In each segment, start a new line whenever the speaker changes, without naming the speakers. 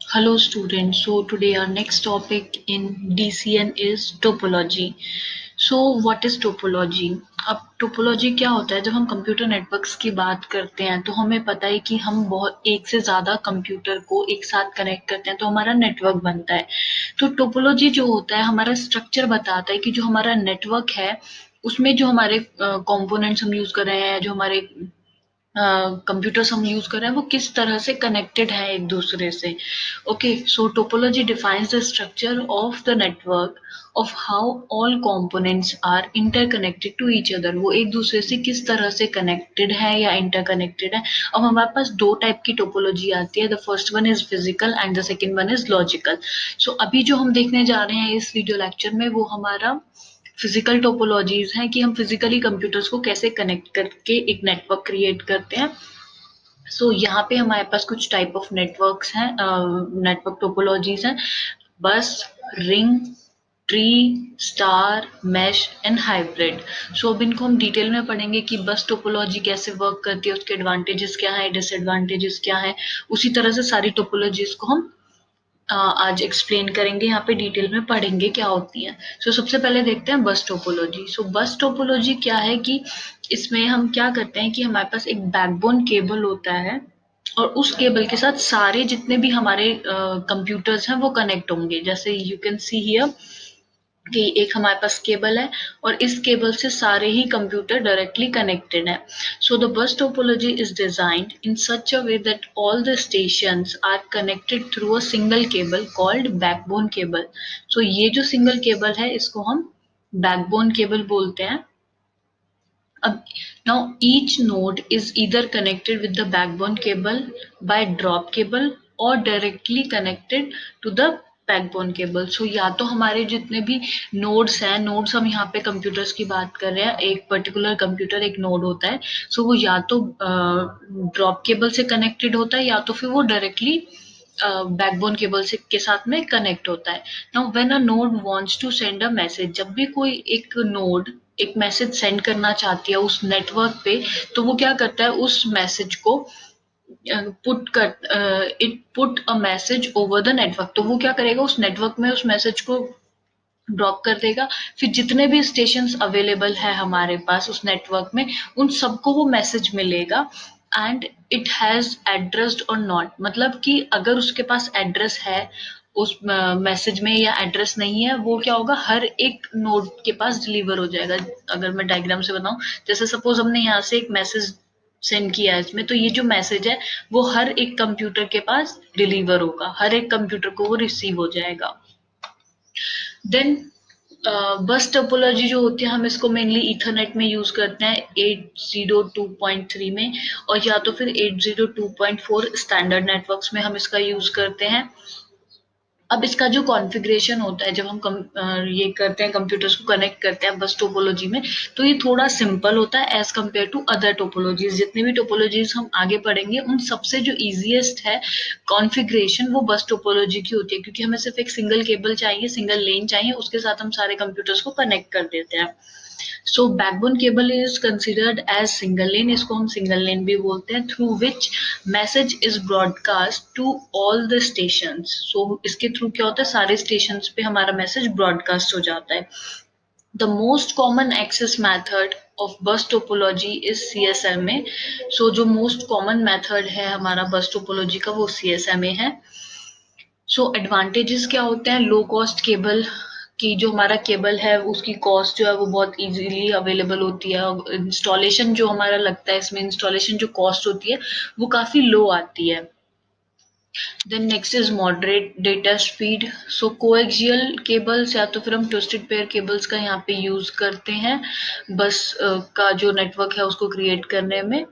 Hello students, so today our next topic in DCN is topology. So what is topology? अब topology क्या होता है? जब हम कंप्यूटर नेटवर्क्स की बात करते हैं तो हमें पता है कि हम बहुत एक से ज़्यादा कंप्यूटर को एक साथ कनेक्ट करते हैं तो हमारा नेटवर्क बनता है। तो टोपोलॉजी जो होता है हमारा स्ट्रक्चर बताता है कि जो हमारा नेटवर्क है उसमें जो हमारे कंपोनेंट्स हम यूज़ कर रहे हैं, जो हमारे कंप्यूटर्स हम यूज कर रहे हैं वो किस तरह से कनेक्टेड है एक दूसरे से। Okay, so topology defines the structure of the network of how all components are interconnected to each other. वो एक दूसरे से किस तरह से कनेक्टेड है या इंटरकनेक्टेड है। अब हमारे पास दो टाइप की टोपोलॉजी आती है, the first one is physical and the second one is logical. So अभी जो हम देखने जा रहे हैं इस वीडियो लेक्चर में वो हमारा फिजिकल टोपोलॉजीज हैं कि हम फिजिकली कंप्यूटर्स को कैसे कनेक्ट करके एक नेटवर्क क्रिएट करते हैं। यहाँ पे हमारे पास कुछ टाइप ऑफ नेटवर्क्स हैं, नेटवर्क टोपोलॉजीज हैं। Bus, ring, tree, star, mesh and hybrid. अब इनको हम डिटेल में पढ़ेंगे कि बस टोपोलॉजी कैसे वर्क करती है, उसके एडवांटेजेस क्या है, डिसएडवांटेजेस क्या है। उसी तरह से सारी टोपोलॉजीज को हम आज एक्सप्लेन करेंगे, यहाँ पे डिटेल में पढ़ेंगे क्या होती है। सबसे पहले देखते हैं बस टोपोलॉजी। बस टोपोलॉजी क्या है कि इसमें हम क्या करते हैं कि हमारे पास एक बैकबोन केबल होता है और उस केबल के साथ सारे जितने भी हमारे कंप्यूटर्स हैं वो कनेक्ट होंगे। जैसे यू कैन सी हियर कि एक हमारे पास केबल है और इस केबल से सारे ही कंप्यूटर डायरेक्टली कनेक्टेड है। The bus topology is designed in such a way that all the stations are connected through a single cable called backbone cable. ये जो सिंगल केबल है इसको हम बैकबोन केबल बोलते हैं। अब now each node is either connected with the backbone cable by drop cable or directly connected to the backbone cable. या तो हमारे जितने भी नोड्स हैं, नोड्स हम यहाँ पे कंप्यूटर्स की बात कर रहे हैं, एक पर्टिकुलर कंप्यूटर एक नोड होता है। वो या तो ड्रॉप केबल से कनेक्टेड होता है या तो फिर वो डायरेक्टली बैकबोन केबल से के साथ में कनेक्ट होता है। Now when a node wants to send a message, जब भी कोई एक नोड एक मैसेज सेंड करना चाहती है उस नेटवर्क पे, तो वो क्या करता है उस मैसेज को it put a message over the network. तो वो क्या करेगा उस नेटवर्क में उस मैसेज को ड्रॉप कर देगा। फिर जितने भी स्टेशंस अवेलेबल है हमारे पास उस नेटवर्क में उन सबको वो मैसेज मिलेगा। एंड इट हैज एड्रेस्ड और नॉट, मतलब कि अगर उसके पास एड्रेस है उस मैसेज में या एड्रेस नहीं है, वो क्या होगा हर एक नोड के पास डिलीवर हो जाएगा। अगर मैं डायग्राम से बताऊं, जैसे सपोज हमने यहाँ से एक मैसेज सेंड किया है इसमें, तो ये जो मैसेज है वो हर एक कंप्यूटर के पास डिलीवर होगा, हर एक कंप्यूटर को वो रिसीव हो जाएगा। देन बस टोपोलॉजी जो होती है हम इसको मेनली इथरनेट में यूज करते हैं 802.3 में, और या तो फिर 802.4 स्टैंडर्ड नेटवर्क्स में हम इसका यूज करते हैं। अब इसका जो कॉन्फ़िगरेशन होता है जब हम ये करते हैं कंप्यूटर्स को कनेक्ट करते हैं बस टोपोलॉजी में, तो ये थोड़ा सिंपल होता है as compare to other topologies. जितनी भी टोपोलॉजीज हम आगे पढ़ेंगे उन सबसे जो ईजिएस्ट है कॉन्फ़िगरेशन वो बस टोपोलॉजी की होती है, क्योंकि हमें सिर्फ एक सिंगल केबल चाहिए, सिंगल लेन चाहिए, उसके साथ हम सारे कंप्यूटर्स को कनेक्ट कर देते हैं। Backbone cable is considered as single lane, इसको हम सिंगल लेन भी बोलते हैं, through which message is broadcast to all the station. इसके थ्रू क्या होता है सारे स्टेशन पे हमारा मैसेज ब्रॉडकास्ट हो जाता है। The most common access method of bus topology is CSMA। जो मोस्ट कॉमन मेथड है हमारा बस टोपोलॉजी का वो CSMA है। एडवांटेजेस क्या होते हैं, लो कॉस्ट केबल की जो हमारा केबल है उसकी कॉस्ट जो है वो बहुत इजीली अवेलेबल होती है। इंस्टॉलेशन जो हमारा लगता है इसमें, इंस्टॉलेशन जो कॉस्ट होती है वो काफी लो आती है। Then next is moderate data speed. Coaxial cables या तो फिर हम ट्विस्टेड पेयर केबल्स का यहाँ पे यूज करते हैं बस का जो नेटवर्क है उसको क्रिएट करने में,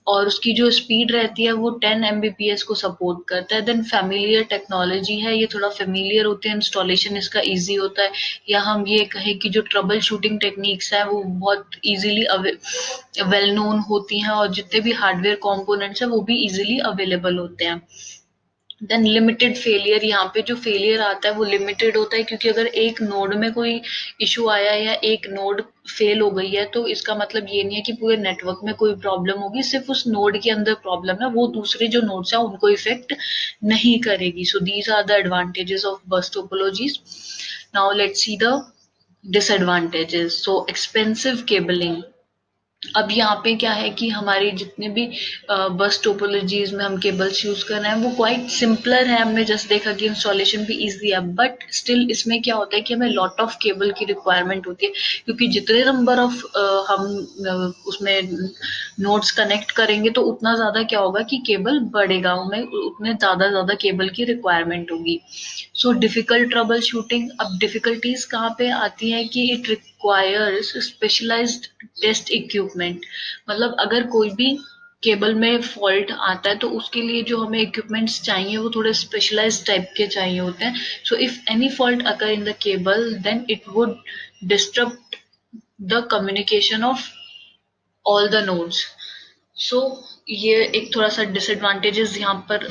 और उसकी जो स्पीड रहती है वो 10 Mbps को सपोर्ट करता है। देन फैमिलियर टेक्नोलॉजी है, ये थोड़ा फेमिलियर होते हैं, इंस्टॉलेशन इसका इजी होता है, या हम ये कहें कि जो ट्रबल शूटिंग टेक्निक्स है वो बहुत इजीली वेल नोन होती हैं, और जितने भी हार्डवेयर कंपोनेंट्स हैं वो भी इजीली अवेलेबल होते हैं। देन लिमिटेड फेलियर, यहाँ पे जो फेलियर आता है वो लिमिटेड होता है, क्योंकि अगर एक नोड में कोई इशू आया या एक नोड फेल हो गई है तो इसका मतलब ये नहीं है कि पूरे नेटवर्क में कोई प्रॉब्लम होगी, सिर्फ उस नोड के अंदर प्रॉब्लम है, वो दूसरे जो नोड्स हैं उनको इफेक्ट नहीं करेगी. So these are the advantages of bus topologies. Now let's see the disadvantages. So expensive cabling. अब यहाँ पे क्या है कि हमारी जितने भी बस टोपोलॉजीज में हम केबल्स यूज कर रहे हैं वो क्वाइट सिंपलर है. हमने जस्ट देखा कि इंस्टॉलेशन भी इजी है, बट स्टिल इसमें क्या होता है कि हमें लॉट ऑफ केबल की रिक्वायरमेंट होती है, क्योंकि जितने नंबर ऑफ हम उसमें नोड्स कनेक्ट करेंगे तो उतना ज्यादा क्या होगा कि केबल बढ़ेगा, हमें उतने ज्यादा ज्यादा केबल की रिक्वायरमेंट होगी. So difficult trouble shooting. अब डिफिकल्टीज कहाँ पे आती है कि it requires specialized test equipment. मतलब अगर कोई भी केबल में फॉल्ट आता है तो उसके लिए जो हमें इक्विपमेंट्स चाहिए वो थोड़े स्पेशलाइज्ड टाइप के चाहिए होते हैं. So if any fault occur in the cable then it would disturb the communication of all the nodes. So ये एक थोड़ा सा डिसएडवांटेजेस यहाँ पर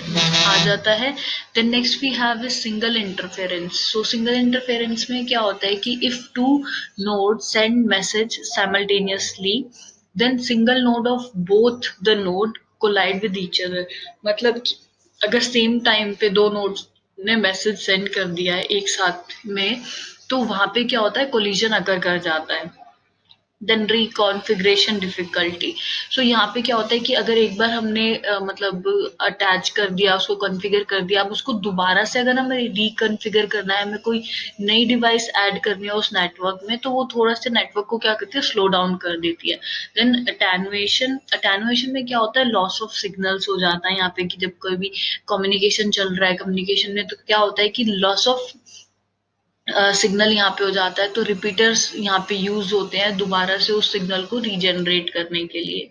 आ जाता है. Then next we have is signal interference. So signal interference में क्या होता है कि if two node send message simultaneously then signal node of both the node collide with each other. मतलब कि अगर सेम टाइम पे दो नोड्स ने मैसेज सेंड कर दिया है एक साथ में तो वहां पे क्या होता है, कोलिजन अकर कर जाता है. Then रिकॉन्फ़िगरेशन difficulty. सो यहाँ पे क्या होता है कि अगर एक बार हमने मतलब अटैच कर दिया, उसको कॉन्फ़िगर कर दिया, अब उसको दोबारा से अगर हमें रिकॉन्फ़िगर करना है, हमें कोई नई डिवाइस ऐड करनी है उस नेटवर्क में, तो वो थोड़ा सा नेटवर्क को क्या करती है, स्लो डाउन कर देती है. Then attenuation. अटेनुएशन में क्या होता है, लॉस ऑफ सिग्नल्स हो जाता है यहाँ पे, कि जब कोई भी कम्युनिकेशन चल रहा है, कम्युनिकेशन में तो क्या होता है कि लॉस ऑफ सिग्नल यहाँ पे हो जाता है, तो रिपीटर्स यहाँ पे यूज होते हैं दोबारा से उस सिग्नल को रीजनरेट करने के लिए.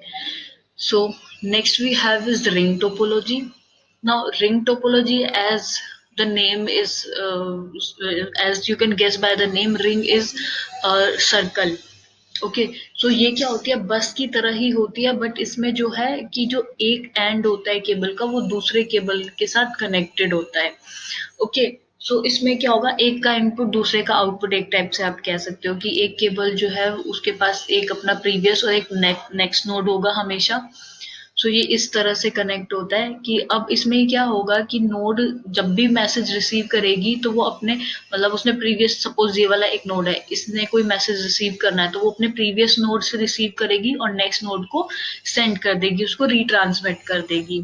So next we have is ring topology. Now ring topology, as the name is as you can guess by the name, ring is a circle. Okay. So ये क्या होती है, बस की तरह ही होती है, बट इसमें जो है कि जो एक एंड होता है केबल का वो दूसरे केबल के साथ कनेक्टेड होता है. ओके. सो इसमें क्या होगा, एक का इनपुट दूसरे का आउटपुट, एक टाइप से आप कह सकते हो कि एक केबल जो है उसके पास एक अपना प्रीवियस और एक नेक्स्ट नोड होगा हमेशा. सो ये इस तरह से कनेक्ट होता है कि अब इसमें क्या होगा कि नोड जब भी मैसेज रिसीव करेगी तो वो अपने मतलब उसने प्रीवियस, सपोज ये वाला एक नोड है, इसने कोई मैसेज रिसीव करना है तो वो अपने प्रीवियस नोड से रिसीव करेगी और नेक्स्ट नोड को सेंड कर देगी, उसको रिट्रांसमिट कर देगी.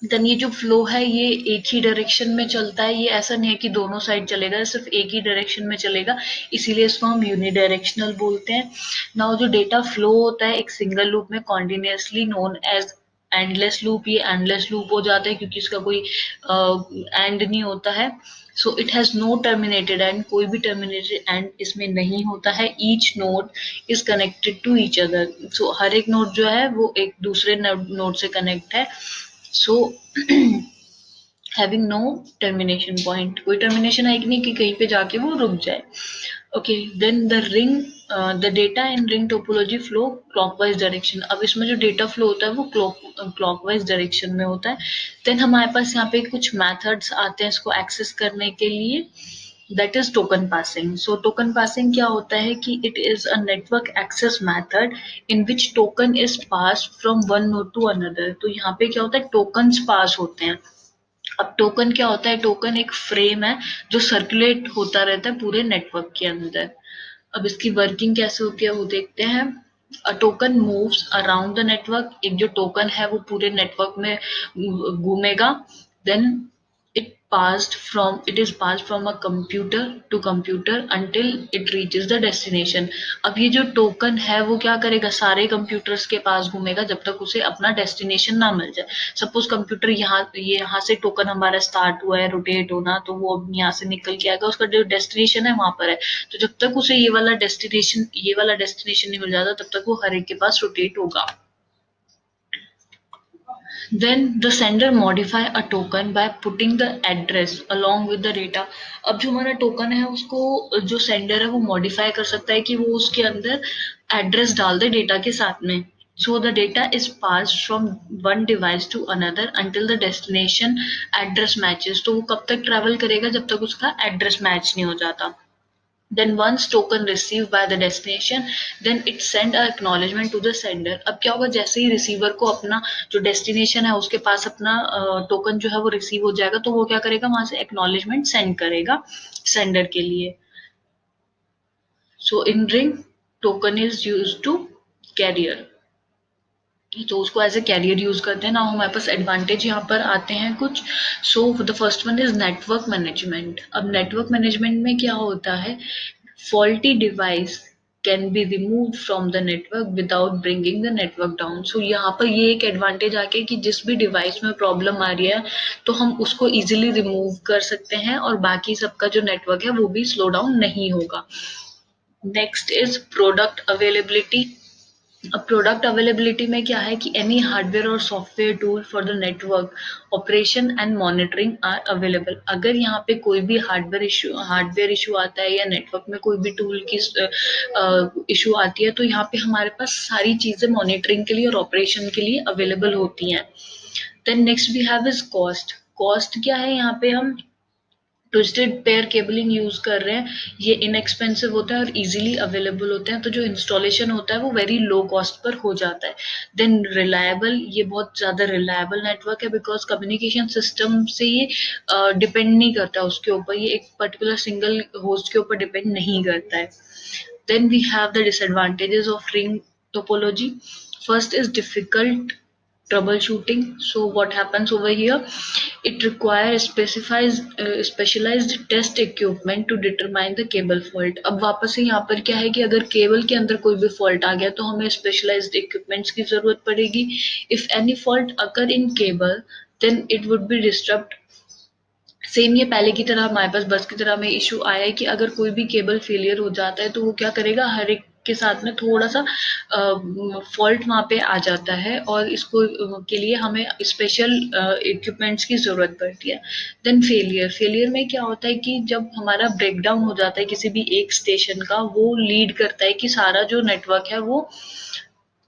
देन ये जो फ्लो है ये एक ही डायरेक्शन में चलता है, ये ऐसा नहीं है कि दोनों साइड चलेगा, सिर्फ एक ही डायरेक्शन में चलेगा, इसीलिए इसको हम यूनिडायरेक्शनल बोलते हैं. नाउ जो डेटा फ्लो होता है एक सिंगल लूप में continuously known as endless loop. ये एंडलेस लूप हो जाता है क्योंकि इसका कोई एंड नहीं होता है. So it has no terminated end, कोई भी टर्मिनेटेड एंड इसमें नहीं होता है. Each node is connected to each other. So हर एक नोड जो है वो एक दूसरे नोड से कनेक्ट है. So having no termination point, कोई टर्मिनेशन है कि नहीं कि कहीं पे जाके वो रुक जाए. Okay. Then the ring, the data in ring topology flow clockwise direction. अब इसमें जो डेटा फ्लो होता है वो क्लॉकवाइज डायरेक्शन में होता है. देन हमारे पास यहाँ पे कुछ मेथड्स आते हैं इसको एक्सेस करने के लिए. That is token passing. So token passing क्या होता है कि it is a network access method in which token is pass from one node to another. तो यहाँ पे क्या होता है, टोकन्स पास होते हैं. अब टोकन क्या होता है, टोकन एक फ्रेम है जो सर्कुलेट होता रहता है पूरे नेटवर्क के अंदर. अब इसकी वर्किंग कैसे होती है वो देखते हैं. A token moves around the network. एक जो टोकन है वो पूरे नेटवर्क में घूमेगा. Then it is passed from a computer to computer until it reaches the destination. अब ये जो टोकन है वो क्या करेगा, सारे कंप्यूटर्स के पास घूमेगा जब तक उसे अपना डेस्टिनेशन ना मिल जाए. सपोज कंप्यूटर यहाँ से टोकन हमारा स्टार्ट हुआ है रोटेट होना, तो वो अब यहाँ से निकल के आएगा, उसका जो डेस्टिनेशन है वहां पर है. तो जब तक उसे ये वाला डेस्टिनेशन नहीं मिल जाता तब तक वो हर एक के पास रोटेट होगा. Then the sender modify a token by putting the address along with the data. अब जो हमारा टोकन है उसको जो सेंडर है वो मॉडिफाई कर सकता है कि वो उसके अंदर एड्रेस डाल दे डेटा के साथ में. So the data is passed from one device to another until the destination address matches. तो वो कब तक ट्रैवल करेगा जब तक उसका एड्रेस मैच नहीं हो जाता. Then once token received by the destination, then it send a acknowledgement to the sender. अब क्या होगा, जैसे ही रिसीवर को अपना जो डेस्टिनेशन है उसके पास अपना टोकन जो है वो रिसीव हो जाएगा, तो वो क्या करेगा, वहां से एक्नॉलेजमेंट सेंड करेगा सेंडर के लिए. So in ring token is use to carrier, तो उसको एज ए कैरियर यूज करते हैं ना. हमारे पास एडवांटेज यहाँ पर आते हैं कुछ. So the first one is network management. अब नेटवर्क मैनेजमेंट में क्या होता है, faulty device can be removed from the network without bringing the network down. So यहाँ पर ये एक एडवांटेज आ गया कि जिस भी डिवाइस में प्रॉब्लम आ रही है तो हम उसको इजीली रिमूव कर सकते हैं और बाकी सबका जो नेटवर्क है वो भी स्लो डाउन नहीं होगा. Next is product availability. अब प्रोडक्ट अवेलेबिलिटी में क्या है कि एनी हार्डवेयर और software tool for the network operation and monitoring are available. अगर यहाँ पे कोई भी हार्डवेयर इशू आता है या नेटवर्क में कोई भी टूल की इशू आती है, तो यहाँ पे हमारे पास सारी चीजें मॉनिटरिंग के लिए और ऑपरेशन के लिए अवेलेबल होती हैं. Then next we have is cost. Cost क्या है, यहाँ पे हम ट्विस्टेड पेयर केबलिंग यूज कर रहे हैं. ये इनएक्सपेंसिव होता है और इजीली अवेलेबल होते हैं, तो जो इंस्टॉलेशन होता है वो वेरी लो कॉस्ट पर हो जाता है. देन रिलायबल, ये बहुत ज्यादा रिलायबल नेटवर्क है बिकॉज कम्युनिकेशन सिस्टम से ये डिपेंड नहीं करता उसके ऊपर, ये एक पर्टिकुलर सिंगल होस्ट के ऊपर डिपेंड नहीं करता है. Then we have the disadvantages of ring topology. First is difficult troubleshooting. So what happens over here? It requires specialized test equipment to determine the cable fault. अब वापस से यहाँ पर क्या है कि अगर केबल के अंदर कोई भी फॉल्ट आ गया तो हमें स्पेशलाइज्ड इक्विपमेंट्स की जरूरत पड़ेगी. If any fault occur in cable, then it would be disrupt. Same ये पहले की तरह हमारे पास बस की तरह में इशू आया है कि अगर कोई भी केबल फेलियर हो जाता है तो वो क्या करेगा, हर एक के साथ में थोड़ा सा फॉल्ट वहां पे आ जाता है और इसको के लिए हमें स्पेशल इक्विपमेंट्स की जरूरत पड़ती है. देन फेलियर में क्या होता है कि जब हमारा ब्रेकडाउन हो जाता है किसी भी एक स्टेशन का, वो लीड करता है कि सारा जो नेटवर्क है वो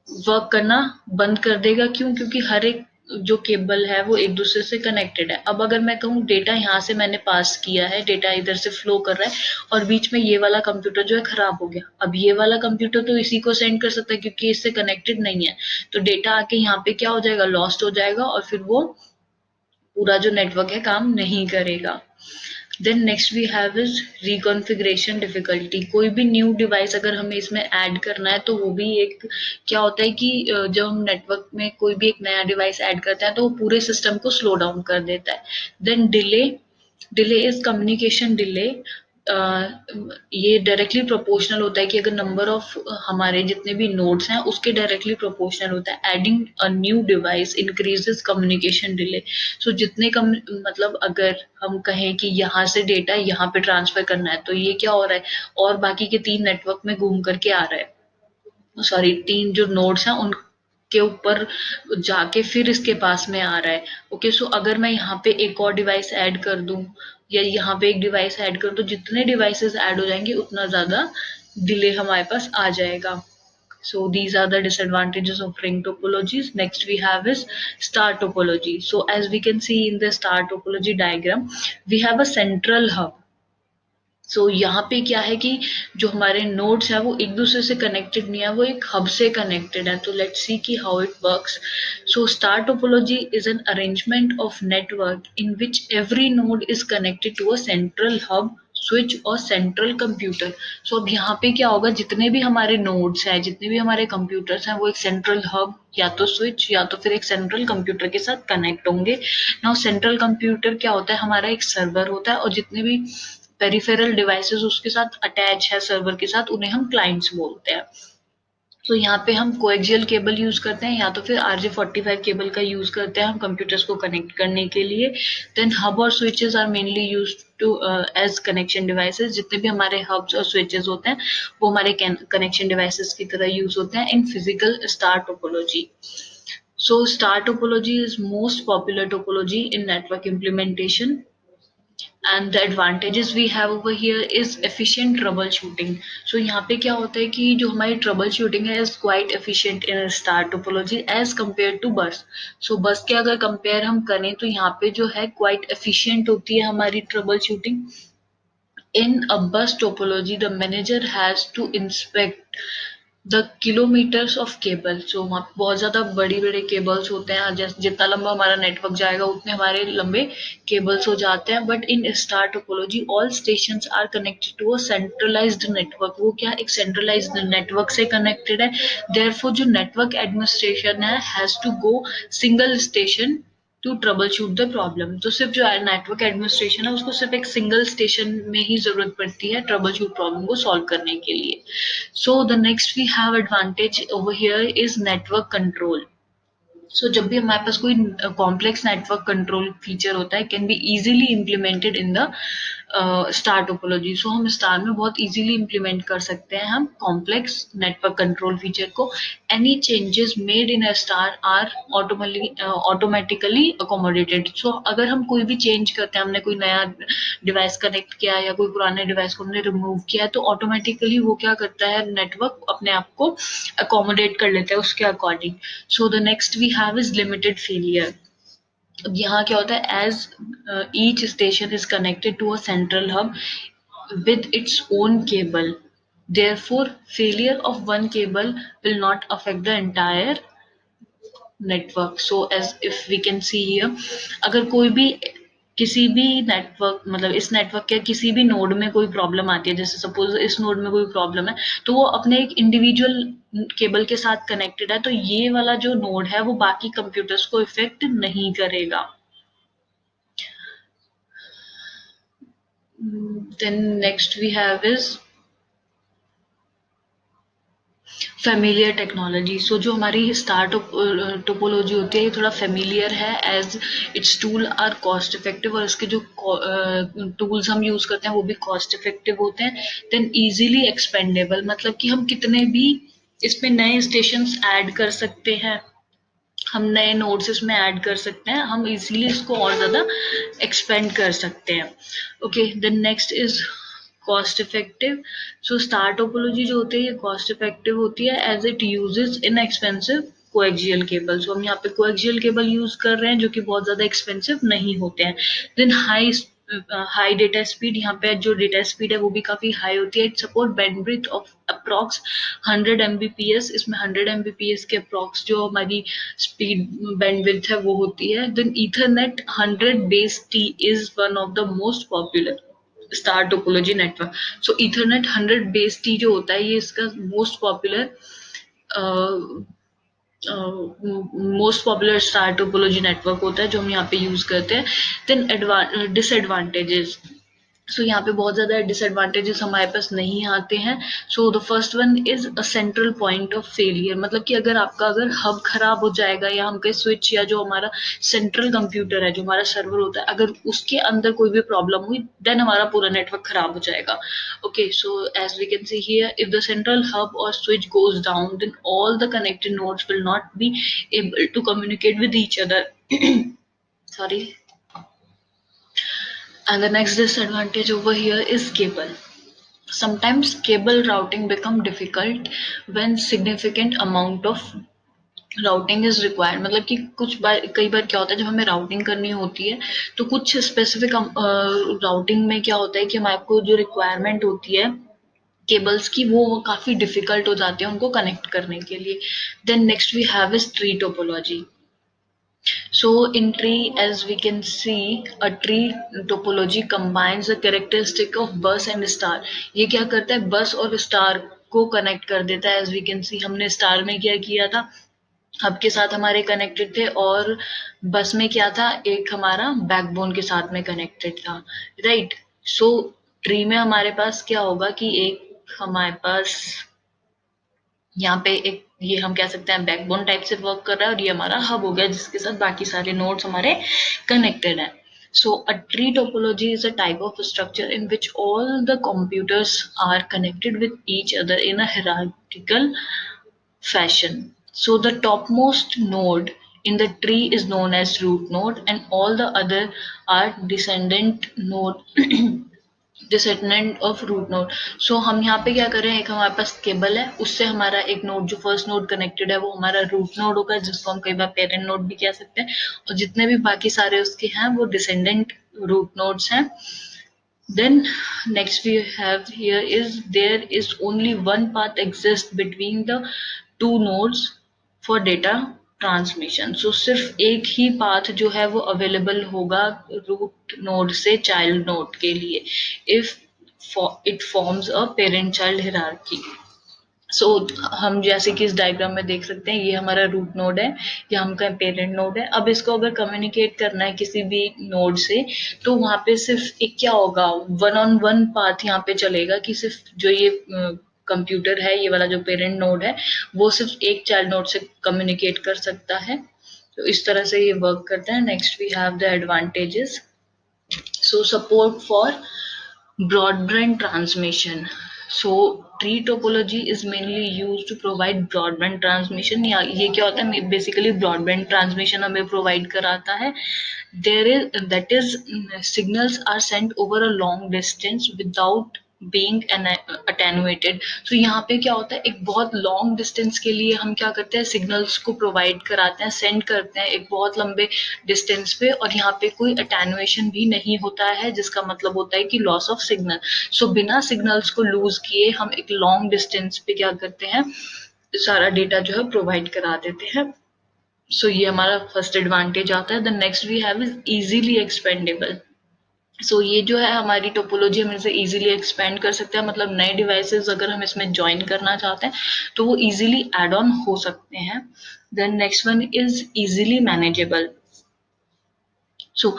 वर्क करना बंद कर देगा. क्यों? क्योंकि हर एक जो केबल है वो एक दूसरे से कनेक्टेड है. अब अगर मैं कहूँ डेटा यहाँ से मैंने पास किया है, डेटा इधर से फ्लो कर रहा है और बीच में ये वाला कंप्यूटर जो है खराब हो गया, अब ये वाला कंप्यूटर तो इसी को सेंड कर सकता है क्योंकि इससे कनेक्टेड नहीं है, तो डेटा आके यहाँ पे क्या हो जाएगा, लॉस्ट हो जाएगा और फिर वो पूरा जो नेटवर्क है काम नहीं करेगा. Then next we have is reconfiguration difficulty. कोई भी न्यू डिवाइस अगर हमें इसमें ऐड करना है तो वो भी एक क्या होता है कि जब हम नेटवर्क में कोई भी एक नया डिवाइस ऐड करते हैं तो वो पूरे सिस्टम को स्लो डाउन कर देता है. Then delay is communication delay. ये डायरेक्टली प्रोपोर्शनल होता है कि अगर नंबर ऑफ हमारे जितने भी नोड्स हैं उसके डायरेक्टली प्रोपोर्शनल होता है. Adding a new device increases communication delay. So जितने कम मतलब अगर हम कहें कि यहाँ से डेटा यहाँ पे ट्रांसफर करना है तो ये क्या हो रहा है, और बाकी के 3 नेटवर्क में घूम करके आ रहा है, सॉरी 3 जो नोड्स हैं उनके ऊपर जाके फिर इसके पास में आ रहा है. ओके, सो अगर मैं यहाँ पे एक और डिवाइस ऐड कर दूं या यहाँ पे एक डिवाइस ऐड कर दूं, तो जितने डिवाइसेस ऐड हो जाएंगे उतना ज्यादा डिले हमारे पास आ जाएगा. So these are the disadvantages of ring topologies. Next we have is star topology. So as we can see in the star topology diagram, we have a central hub. सो यहाँ पे क्या है कि जो हमारे नोड्स है वो एक दूसरे से कनेक्टेड नहीं है, वो एक हब से कनेक्टेड है. तो लेट्स सी कि how it works. So star topology is an arrangement of network in which every node is connected to a central hub switch और सेंट्रल कंप्यूटर. सो अब यहाँ पे क्या होगा, जितने भी हमारे नोड्स हैं, जितने भी हमारे कंप्यूटर्स हैं, वो एक सेंट्रल हब या तो स्विच या तो फिर एक सेंट्रल कंप्यूटर के साथ कनेक्ट होंगे. नाउ सेंट्रल कंप्यूटर क्या होता है, हमारा एक सर्वर होता है और जितने भी पेरिफेरल डिवाइसेस उसके साथ अटैच है सर्वर के साथ, उन्हें हम क्लाइंट्स बोलते हैं. तो यहाँ पे हम कोएक्सियल केबल यूज करते हैं या तो फिर RJ45 केबल का यूज करते हैं हम कंप्यूटर्स को कनेक्ट करने के लिए. देन हब और switches are mainly use to as connection devices. जितने भी हमारे हब्स और स्विचेस होते हैं वो हमारे कनेक्शन डिवाइसेस की तरह यूज होते हैं in physical star topology. So star topology is most popular topology in network implementation and the advantages we have over here is efficient trouble shooting. So यहाँ पे क्या होता है कि जो हमारी ट्रबल शूटिंग है is quite efficient in star topology as compare to bus. So बस के अगर कंपेयर हम करें तो यहाँ पे जो है क्वाइट एफिशिएंट होती है हमारी trouble shooting. In a bus topology, the manager has to inspect the kilometres of cable. So वहाँ पे बहुत ज्यादा बड़ी बड़े केबल्स होते हैं. जैसे जितना लंबा हमारा नेटवर्क जाएगा उतने हमारे लंबे केबल्स हो जाते हैं. But in star topology all stations are connected to a centralized network. वो क्या एक सेंट्रलाइज्ड नेटवर्क से कनेक्टेड है. देयरफॉर जो नेटवर्क एडमिनिस्ट्रेशन है has to go single station to trouble shoot the problem. तो सिर्फ जो नेटवर्क एडमिनिस्ट्रेशन है उसको सिर्फ एक सिंगल स्टेशन में ही जरूरत पड़ती है ट्रबल शूट प्रॉब्लम को सॉल्व करने के लिए. So the next we have advantage over here is network control. सो जब भी हमारे पास कोई कॉम्प्लेक्स नेटवर्क कंट्रोल फीचर होता है can be easily implemented in the star topology. So हम स्टार में बहुत इजीली इम्प्लीमेंट कर सकते हैं हम कॉम्प्लेक्स नेटवर्क कंट्रोल फीचर को. Any changes made in a star are automatically accommodated. So अगर हम कोई भी चेंज करते हैं, हमने कोई नया डिवाइस कनेक्ट किया या कोई पुराने डिवाइस को हमने रिमूव किया है, तो ऑटोमेटिकली वो क्या करता है नेटवर्क अपने आप को अकोमोडेट कर लेता है उसके according. So the next we have is limited failure. अब यहाँ क्या होता है as each station is connected to a central hub with its own cable. Therefore, failure of one cable will not affect the entire network. So as if we can see here, अगर कोई भी किसी भी network मतलब इस network के किसी भी नोड में कोई प्रॉब्लम आती है, जैसे सपोज इस नोड में कोई प्रॉब्लम है तो वो अपने एक इंडिविजुअल केबल के साथ कनेक्टेड है, तो ये वाला जो नोड है वो बाकी कंप्यूटर्स को इफेक्ट नहीं करेगा. Then next we have is familiar technology. So जो हमारी स्टार टोपोलॉजी होती है ये थोड़ा फेमिलियर है as it's tool are cost effective, और इसके जो टूल्स हम यूज करते हैं वो भी कॉस्ट इफेक्टिव होते हैं. देन इजीली एक्सपेंडेबल, मतलब कि हम कितने भी इसमें नए स्टेशंस ऐड कर सकते हैं, हम नए नोड्स इसमें ऐड कर सकते हैं, हम इजीली इसको और ज़्यादा एक्सपेंड कर सकते हैं. Okay, then next is cost effective. So star topology जो होती है ये कॉस्ट इफेक्टिव होती है as it uses inexpensive coaxial cable. So हम यहाँ पे कोएक्सियल केबल यूज कर रहे हैं जो कि बहुत ज़्यादा एक्सपेंसिव नहीं होते हैं. Then high data speed. यहाँ पे जो डेटा स्पीड है वो भी काफ़ी हाई होती है. It support bandwidth of approx 100 Mbps. इसमें 100 Mbps के अप्रॉक्स जो हमारी स्पीड बैंडविड्थ है वो होती है. Then Ethernet 100 base T is one of the most popular star topology network. So Ethernet 100 base T जो होता है ये इसका most popular star topology network होता है जो हम यहाँ पे यूज करते हैं. Then disadvantages. सो यहाँ पे बहुत ज्यादा डिसएडवांटेजेस हमारे पास नहीं आते हैं. So the first one is a central point of failure, मतलब कि अगर हब खराब हो जाएगा या हम कहीं स्विच या जो हमारा सेंट्रल कंप्यूटर है जो हमारा सर्वर होता है अगर उसके अंदर कोई भी प्रॉब्लम हुई देन हमारा पूरा नेटवर्क खराब हो जाएगा. Okay, so as we can see here if the central hub और switch goes down then all the connected nodes will not be able to communicate with each other. Sorry. And the next disadvantage over here is cable. Sometimes cable routing become difficult when significant amount of routing is required. मतलब कि कई बार क्या होता है जब हमें routing करनी होती है तो कुछ स्पेसिफिक राउटिंग में क्या होता है कि हमारे को जो रिक्वायरमेंट होती है केबल्स की वो काफी डिफिकल्ट हो जाती है उनको कनेक्ट करने के लिए. Then next we have is tree topology. So in tree, as we can see, a tree topology combines the characteristic of bus and star. ये क्या करता है बस और स्टार को कनेक्ट कर देता है. एज वी कैन सी हमने स्टार में क्या किया था हब के साथ हमारे कनेक्टेड थे और बस में क्या था एक हमारा बैकबोन के साथ में कनेक्टेड था, राइट. सो ट्री में हमारे पास क्या होगा कि एक हमारे पास यहाँ पे एक ये हम कह सकते हैं बैकबोन टाइप से वर्क कर रहा है और ये हमारा हब हो गया जिसके साथ बाकी सारे नोड्स हमारे कनेक्टेड हैं. So a tree topology is a type of structure in which all the computers are connected with each other in a hierarchical fashion. So the topmost node in the tree is known as root node and all the other are descendant node descendant of root node. So हम यहाँ पे क्या कर रहे हैं, एक हमारे पास cable है, उससे हमारा एक नोड जो फर्स्ट नोड कनेक्टेड है वो हमारा रूट नोड होगा, जिसको हम कई बार पेरेंट नोड भी कह सकते हैं, और जितने भी बाकी सारे उसके हैं वो डिसेंडेंट रूट नोड्स हैं. Then next we have here is there is only one path exists between the two nodes for data transmission. So सिर्फ एक ही पाथ जो है वो अवेलेबल होगा रूट नोड से चाइल्ड नोड के लिए if it forms a parent child hierarchy. So हम जैसे कि इस डायग्राम में देख सकते हैं, ये हमारा रूट नोड है, ये हमका पेरेंट नोड है. अब इसको अगर कम्युनिकेट करना है किसी भी नोड से, तो वहां पे सिर्फ एक क्या होगा, वन ऑन वन पाथ यहाँ पे चलेगा कि सिर्फ जो ये कंप्यूटर है, ये वाला जो पेरेंट नोड है, वो सिर्फ एक चाइल्ड नोड से कम्युनिकेट कर सकता है. तो इस तरह से ये वर्क करता है. Next we have the advantages. So support for broadband transmission. So tree topology is mainly used to provide broadband transmission. या ये क्या होता है, बेसिकली ब्रॉडबैंड ट्रांसमिशन हमें प्रोवाइड कराता है. There is that is signals are sent over a long distance without being attenuated. So यहाँ पे क्या होता है, एक बहुत लॉन्ग डिस्टेंस के लिए हम क्या करते हैं, सिग्नल्स को प्रोवाइड कराते हैं, सेंड करते हैं एक बहुत लंबे डिस्टेंस पे, और यहाँ पे कोई अटेनुएशन भी नहीं होता है, जिसका मतलब होता है कि लॉस ऑफ सिग्नल. सो बिना सिग्नल्स को लूज किए हम एक लॉन्ग डिस्टेंस पे क्या करते हैं, सारा डेटा जो है प्रोवाइड करा देते हैं. सो ये हमारा फर्स्ट एडवांटेज आता है. The next we have is easily expandable. So ये जो है हमारी टोपोलॉजी, हम इसे इजीली एक्सपेंड कर सकते हैं, मतलब नए डिवाइसेस अगर हम इसमें ज्वाइन करना चाहते हैं तो वो इजीली एड ऑन हो सकते हैं. Then next one is easily manageable. So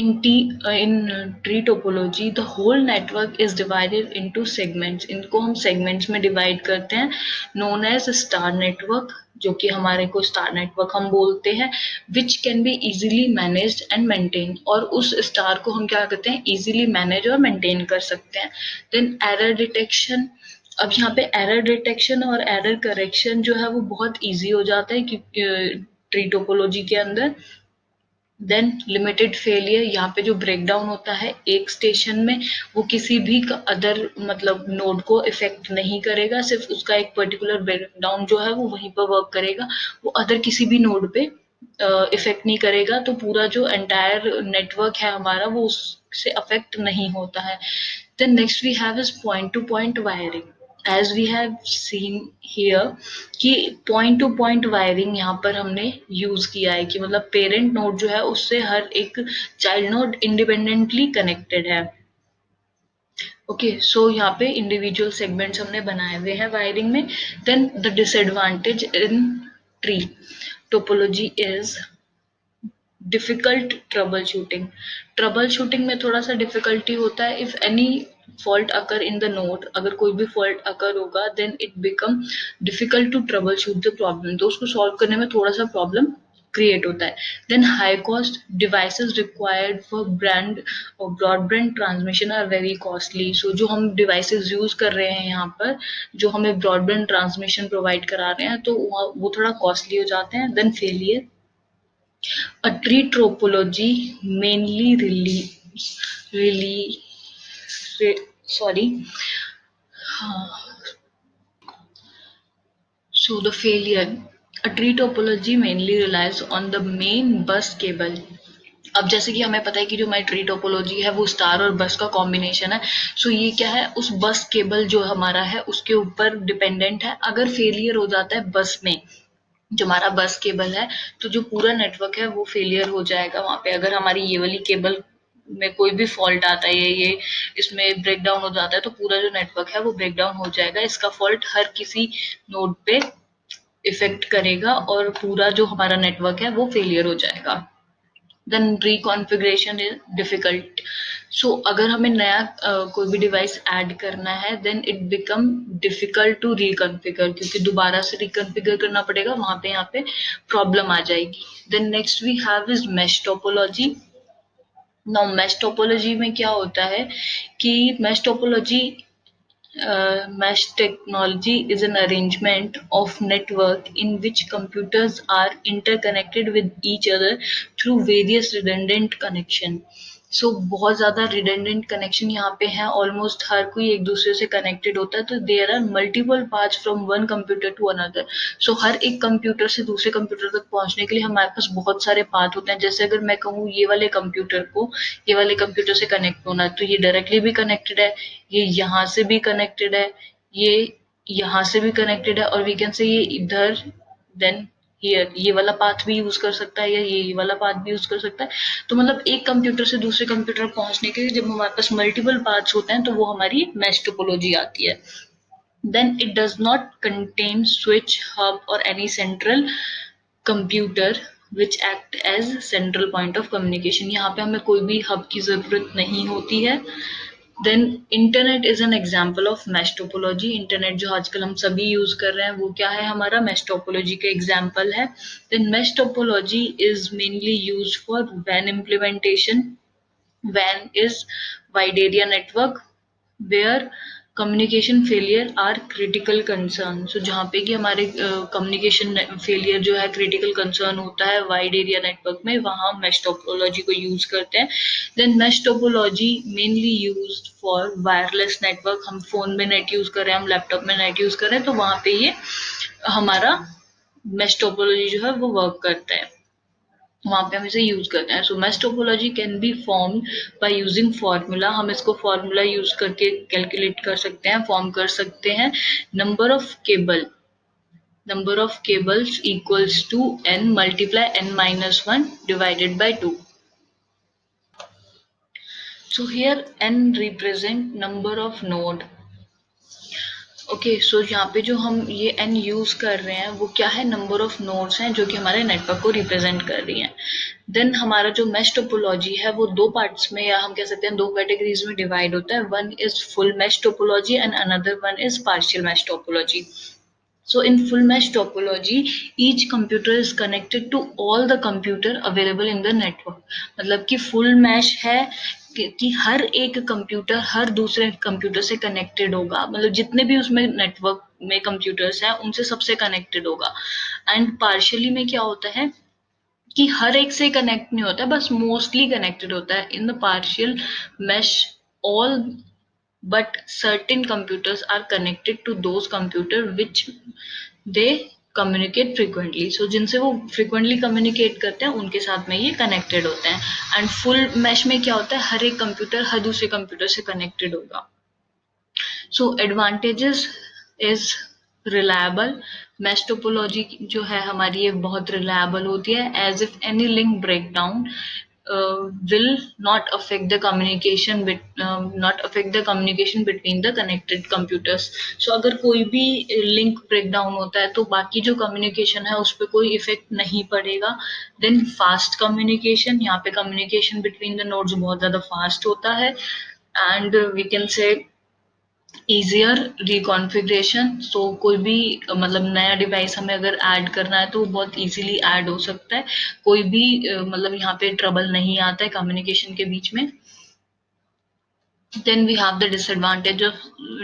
in tree topology, the whole network is divided into segments. इनको हम segments में divide करते हैं, known as star network, जो कि हमारे को स्टार नेटवर्क हम बोलते हैं, which can be easily managed and maintained. और उस स्टार को हम क्या करते हैं, easily manage और maintain कर सकते हैं. Then error detection. अब यहाँ पे एरर डिटेक्शन और एरर करेक्शन जो है वो बहुत इजी हो जाता है कि ट्री टोपोलॉजी के अंदर. Then limited failure. यहाँ पे जो ब्रेकडाउन होता है एक स्टेशन में, वो किसी भी अदर मतलब नोड को इफेक्ट नहीं करेगा, सिर्फ उसका एक पर्टिकुलर ब्रेकडाउन जो है वो वहीं पर वर्क करेगा, वो अदर किसी भी नोड पे इफेक्ट नहीं करेगा. तो पूरा जो एंटायर नेटवर्क है हमारा वो उससे अफेक्ट नहीं होता है. Then next we have is point to point wiring. As we have seen here कि पॉइंट टू पॉइंट वायरिंग यहाँ पर हमने यूज किया है, कि मतलब पेरेंट नोड जो है उससे हर एक चाइल्ड नोड इंडिपेंडेंटली कनेक्टेड है. ओके, सो यहाँ पे इंडिविजुअल सेगमेंट्स हमने बनाए हुए हैं वायरिंग में. Then the disadvantage in tree topology is difficult trouble shooting में थोड़ा सा डिफिकल्टी होता है. If any fault occur in the node, अगर कोई भी फॉल्ट अकर होगा, then it become difficult to trouble shoot the problem. तो उसको सॉल्व करने में थोड़ा सा प्रॉब्लम क्रिएट होता है. Then high cost devices required for brand और broadband transmission are very costly. So जो हम डिवाइसेस यूज कर रहे हैं यहाँ पर, जो हमें ब्रॉडबैंड ट्रांसमिशन प्रोवाइड करा रहे हैं, तो वो थोड़ा कॉस्टली हो जाते हैं. Then failure. A tree topology mainly really sorry. So the failure. A tree topology mainly relies on the main bus cable. अब जैसे कि हमें पता है कि जो हमारी ट्री टोपोलॉजी है वो स्टार और बस का कॉम्बिनेशन है. सो ये क्या है, उस बस केबल जो हमारा है उसके ऊपर डिपेंडेंट है. अगर फेलियर हो जाता है बस में, जो हमारा बस केबल है, तो जो पूरा नेटवर्क है वो फेलियर हो जाएगा वहां पे. अगर हमारी ये वाली केबल में कोई भी फॉल्ट आता है, ये इसमें ब्रेकडाउन हो जाता है, तो पूरा जो नेटवर्क है वो ब्रेकडाउन हो जाएगा. इसका फॉल्ट हर किसी नोड पे इफेक्ट करेगा और पूरा जो हमारा नेटवर्क है वो फेलियर हो जाएगा. Then reconfiguration is difficult. So अगर हमें नया कोई भी डिवाइस ऐड करना है, then it become difficult to reconfigure, क्योंकि दोबारा से रिकॉन्फ़िगर करना पड़ेगा, वहां पे यहाँ पे प्रॉब्लम आ जाएगी. Then next we have is mesh topology. Now mesh topology में क्या होता है कि mesh topology Mesh technology is an arrangement of network in which computers are interconnected with each other through various redundant connection. So बहुत ज़्यादा redundant connection यहाँ पे है, almost हर कोई एक दूसरे से connected होता है, तो there are multiple paths from one computer to another. So हर एक कंप्यूटर से दूसरे कंप्यूटर तक पहुंचने के लिए हमारे पास बहुत सारे पाथ होते हैं. जैसे अगर मैं कहूँ ये वाले कंप्यूटर को ये वाले कंप्यूटर से कनेक्ट होना है, तो ये डायरेक्टली भी कनेक्टेड है, ये यहाँ से भी कनेक्टेड है, ये यहाँ से भी कनेक्टेड है, और वी कैन से ये इधर देन हियर ये वाला पाथ भी यूज कर सकता है या ये वाला पाथ भी यूज कर सकता है. तो मतलब एक कंप्यूटर से दूसरे कंप्यूटर पहुंचने के लिए जब हमारे पास मल्टीपल पाथ्स होते हैं तो वो हमारी मैश टोपोलॉजी आती है. Then it does not contain switch, hub or any central computer which act as central point of communication. यहाँ पे हमें कोई भी hub की जरूरत नहीं होती है. Then internet is an example of mesh topology. Internet जो आजकल हम सभी यूज कर रहे हैं वो क्या है, हमारा मैश टोपोलॉजी का एग्जाम्पल है. Then mesh topology is mainly use for वैन इम्प्लीमेंटेशन. वैन is wide area network where communication failure are critical concern. So जहाँ पे कि हमारे कम्युनिकेशन फेलियर जो है क्रिटिकल कंसर्न होता है वाइड एरिया नेटवर्क में, वहाँ मैश टोपोलॉजी को यूज करते हैं. Then mesh topology mainly used for wireless network. हम फोन में नेट यूज कर रहे हैं, हम लैपटॉप में नेट यूज कर रहे हैं, तो वहाँ पे ये हमारा मैश टोपोलॉजी जो है वो वर्क करता है, वहां पे हम इसे यूज करते हैं. So mesh topology can be form by using formula. हम इसको फॉर्मूला यूज करके कैलकुलेट कर सकते हैं, फॉर्म कर सकते हैं. Number of cables equals to n multiply n-1 divided by 2. So here n represent number of node. Okay so यहाँ पे जो हम ये n यूज कर रहे हैं वो क्या है, नंबर ऑफ नोड्स हैं जो कि हमारे नेटवर्क को रिप्रेजेंट कर रही हैं. देन हमारा जो मैश टोपोलॉजी है वो दो पार्ट्स में या हम कह सकते हैं दो कैटेगरीज में डिवाइड होता है. One is full mesh topology and another one is partial mesh topology. So in full mesh topology, each computer is connected to all the computer available in the network. मतलब कि full mesh है कि हर एक computer हर दूसरे computer से connected होगा, मतलब जितने भी उसमें नेटवर्क में कंप्यूटर्स हैं उनसे सबसे कनेक्टेड होगा. एंड पार्शियली में क्या होता है कि हर एक से कनेक्ट नहीं होता है, बस मोस्टली कनेक्टेड होता है. In the partial mesh all but certain computers are connected to those computer which they communicate frequently. So जिनसे वो frequently communicate करते हैं उनके साथ में ये connected होते हैं. And full mesh में क्या होता है, हर एक कंप्यूटर हर दूसरे कंप्यूटर से connected होगा. So advantages is reliable. Mesh topology जो है हमारी ये बहुत रिलायबल होती है. As if any link breakdown will not affect the communication between the connected computers. So अगर कोई भी लिंक ब्रेकडाउन होता है तो बाकी जो कम्युनिकेशन है उस पर कोई इफेक्ट नहीं पड़ेगा. देन फास्ट कम्युनिकेशन, यहाँ पे कम्युनिकेशन बिटवीन द नोड्स बहुत ज्यादा फास्ट होता है. And we can say easier reconfiguration. So कोई भी मतलब नया डिवाइस हमें अगर ऐड करना है तो वो बहुत इजीली ऐड हो सकता है, कोई भी मतलब यहाँ पे ट्रबल नहीं आता है कम्युनिकेशन के बीच में. Then we have the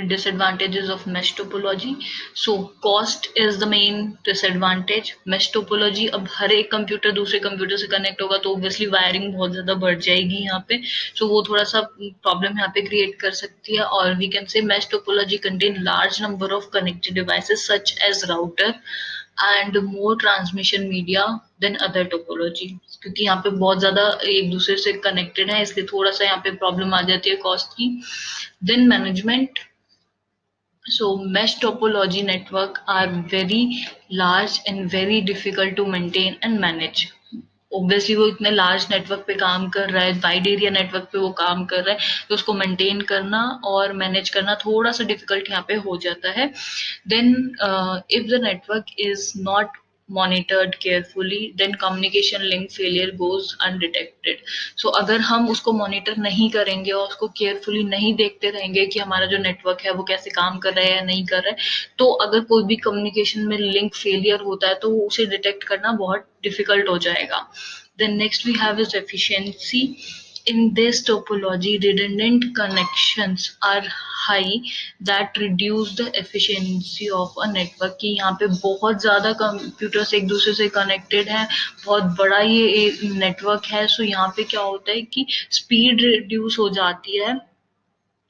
disadvantages of mesh topology. So cost is the main disadvantage. Mesh topology, अब हर एक कंप्यूटर दूसरे कंप्यूटर से कनेक्ट होगा तो ऑब्वियसली वायरिंग बहुत ज्यादा बढ़ जाएगी यहाँ पे. So वो थोड़ा सा प्रॉब्लम यहाँ पे क्रिएट कर सकती है. और we can say mesh topology contain large number of connected devices such as router and more transmission media than other topology. क्योंकि यहाँ पे बहुत ज्यादा एक दूसरे से कनेक्टेड है इसलिए थोड़ा सा यहाँ पे प्रॉब्लम आ जाती है कॉस्ट की. Then management. So mesh topology network are very large and very difficult to maintain and manage. Obviously वो इतने लार्ज नेटवर्क पे काम कर रहा है, वाइड एरिया नेटवर्क पे वो काम कर रहा है, तो उसको मेंटेन करना और मैनेज करना थोड़ा सा डिफिकल्ट यहाँ पे हो जाता है. Then if the network is not monitored carefully then communication link failure goes undetected. So अगर हम उसको मॉनिटर नहीं करेंगे और उसको केयरफुली नहीं देखते रहेंगे कि हमारा जो नेटवर्क है वो कैसे काम कर रहा है या नहीं कर रहा है, तो अगर कोई भी कम्युनिकेशन में लिंक फेलियर होता है तो उसे डिटेक्ट करना बहुत डिफिकल्ट हो जाएगा. Then next we have is efficiency. In this topology, redundant connections are high that reduce the efficiency of a network, कि यहाँ पे बहुत ज़्यादा कंप्यूटर्स एक दूसरे से कनेक्टेड हैं, बहुत बड़ा ये नेटवर्क है, सो यहाँ पे क्या होता है कि स्पीड रिड्यूस हो जाती है,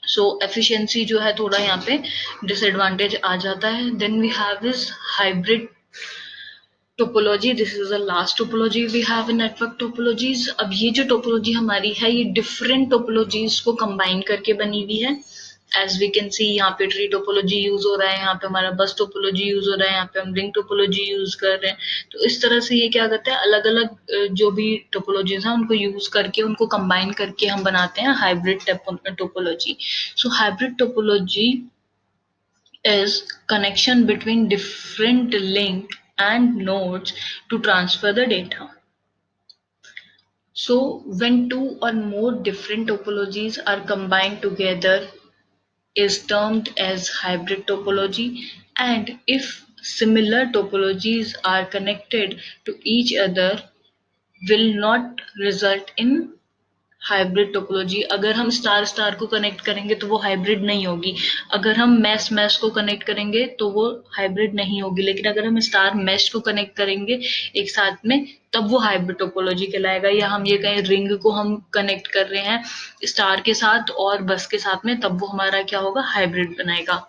सो एफिशिएंसी जो है थोड़ा यहाँ पे डिसएडवांटेज आ जाता है। Then we have this hybrid topology, this is the last topology we have in network topologies. अब ये जो टोपोलॉजी हमारी है ये डिफरेंट टोपोलॉजीज को कंबाइन करके बनी हुई है। एज वी कैन सी यहाँ पे ट्री टोपोलॉजी यूज हो रहा है, यहाँ पे हमारा बस टोपोलॉजी यूज हो रहा है, यहाँ पे हम रिंग टोपोलॉजी यूज कर रहे हैं। तो इस तरह से ये क्या करता है, अलग अलग जो भी टोपोलॉजीज हैं उनको यूज करके उनको कंबाइन करके हम बनाते हैं hybrid topology. So hybrid topology is connection between different link and nodes to transfer the data. So when two or more different topologies are combined together is termed as hybrid topology, and if similar topologies are connected to each other will not result in hybrid topology. अगर हम star star को connect करेंगे तो वो hybrid नहीं होगी, अगर हम मैश मैश को कनेक्ट करेंगे तो वो हाइब्रिड नहीं होगी, लेकिन अगर हम स्टार मैश को कनेक्ट करेंगे एक साथ में तब वो हाइब्रिड टोपोलॉजी कहलाएगा। या हम ये कहें रिंग को हम कनेक्ट कर रहे हैं स्टार के साथ और बस के साथ में, तब वो हमारा क्या होगा, हाइब्रिड बनाएगा।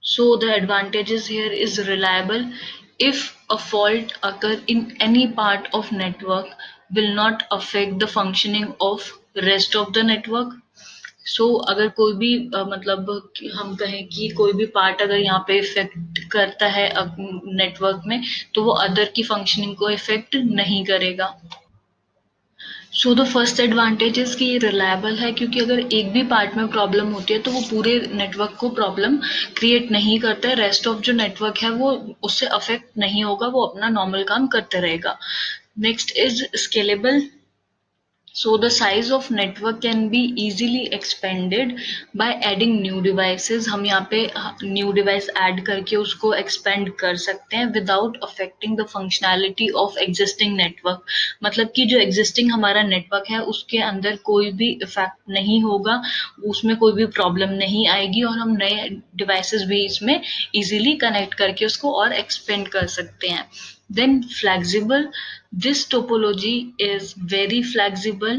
So the advantages here is reliable. If a fault occur in any part of network will not affect the functioning of rest of the network. So अगर कोई भी मतलब हम कहें कि कोई भी पार्ट अगर यहाँ पे इफेक्ट करता है नेटवर्क में, तो वो अदर की फंक्शनिंग को इफेक्ट नहीं करेगा। So the first advantage is कि ये रिलायबल है, क्योंकि अगर एक भी पार्ट में प्रॉब्लम होती है तो वो पूरे नेटवर्क को प्रॉब्लम क्रिएट नहीं करता है, रेस्ट ऑफ जो नेटवर्क है वो उससे अफेक्ट नहीं होगा, वो अपना नॉर्मल काम करते रहेगा। Next is scalable. So the size of network can be easily expanded by adding new devices. हम यहाँ पे new device add करके उसको expand कर सकते हैं without affecting the functionality of existing network. मतलब कि जो existing हमारा network है उसके अंदर कोई भी effect नहीं होगा, उसमें कोई भी problem नहीं आएगी, और हम नए devices भी इसमें easily connect करके उसको और expand कर सकते हैं। Then flexible, this topology is very flexible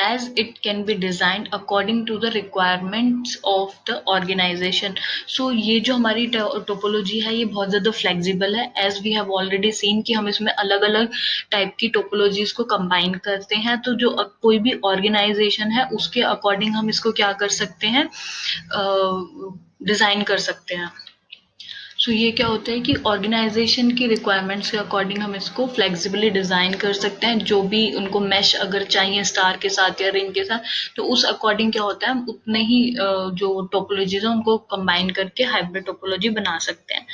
as it can be designed according to the requirements of the organization. So ये जो हमारी टोपोलॉजी है ये बहुत ज़्यादा फ्लेक्सिबल है, as we have already seen कि हम इसमें अलग अलग टाइप की टोपोलॉजीज को कंबाइन करते हैं, तो जो कोई भी ऑर्गेनाइजेशन है उसके अकॉर्डिंग हम इसको क्या कर सकते हैं, डिज़ाइन कर सकते हैं। सो ये क्या होता है कि ऑर्गेनाइजेशन की रिक्वायरमेंट्स के अकॉर्डिंग हम इसको फ्लेक्सिबली डिज़ाइन कर सकते हैं, जो भी उनको मैश अगर चाहिए स्टार के साथ या रिंग के साथ, तो उस अकॉर्डिंग क्या होता है हम उतने ही जो टोपोलॉजीज हैं उनको कंबाइन करके हाइब्रिड टोपोलॉजी बना सकते हैं।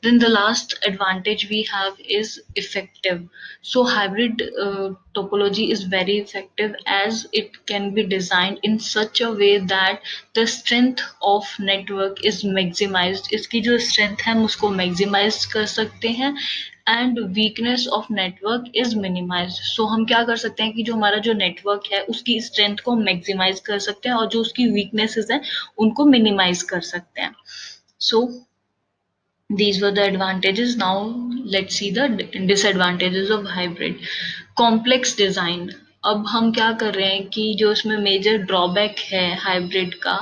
Then the last advantage we have is effective. So hybrid topology is very effective as it can be designed in such a way that the strength of network is maximized, इसकी जो strength है हम उसको maximize कर सकते हैं, and weakness of network is minimized. So हम क्या कर सकते हैं कि जो हमारा जो network है उसकी strength को maximize कर सकते हैं और जो उसकी weaknesses हैं उनको minimize कर सकते हैं। So these were the advantages. Now let's see the disadvantages of hybrid. Complex design. अब हम क्या कर रहे हैं कि जो इसमें मेजर ड्रॉबैक है हाइब्रिड का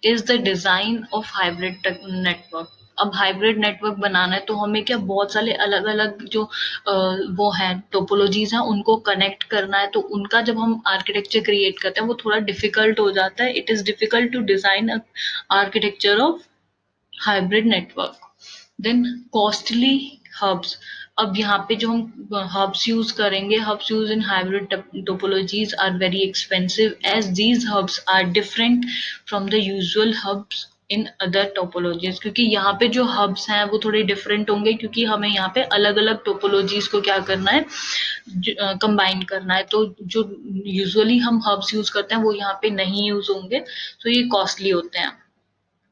is the design of hybrid network. अब हाइब्रिड नेटवर्क बनाना है तो हमें क्या बहुत सारे अलग अलग जो वो है टोपोलॉजीज हैं उनको कनेक्ट करना है, तो उनका जब हम आर्किटेक्चर क्रिएट करते हैं वो थोड़ा डिफिकल्ट हो जाता है। It is difficult to design architecture of hybrid network. Then costly hubs. अब यहाँ पे जो हम हब्स यूज करेंगे, hubs use in hybrid topologies are very expensive as these hubs are different from the usual hubs in other topologies, क्योंकि यहाँ पे जो हब्स हैं वो थोड़े डिफरेंट होंगे, क्योंकि हमें यहाँ पे अलग अलग टोपोलॉजीज को क्या करना है, कंबाइन करना है। तो जो यूजुअली हम हब्स यूज करते हैं वो यहाँ पे नहीं यूज होंगे, तो ये कॉस्टली होते हैं।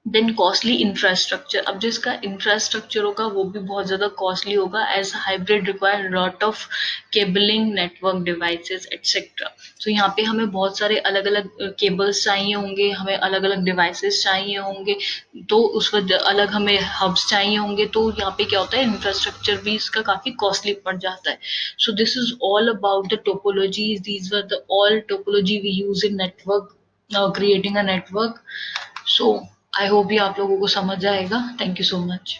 देन कॉस्टली इंफ्रास्ट्रक्चर, अब जिसका इंफ्रास्ट्रक्चर होगा वो भी बहुत ज्यादा कॉस्टली होगा, as hybrid require lot of cabling network devices etcetera. तो यहाँ पे हमें बहुत सारे अलग अलग केबल्स चाहिए होंगे, हमें अलग अलग डिवाइसेस चाहिए होंगे, तो उस वक्त अलग हमें हब्स चाहिए होंगे, तो यहाँ पे क्या होता है इंफ्रास्ट्रक्चर भी इसका काफी कॉस्टली पड़ जाता है। So this is all about the topologies, these were the all topology we use in network, creating a network. So I hope ये आप लोगों को समझ आएगा। Thank you so much.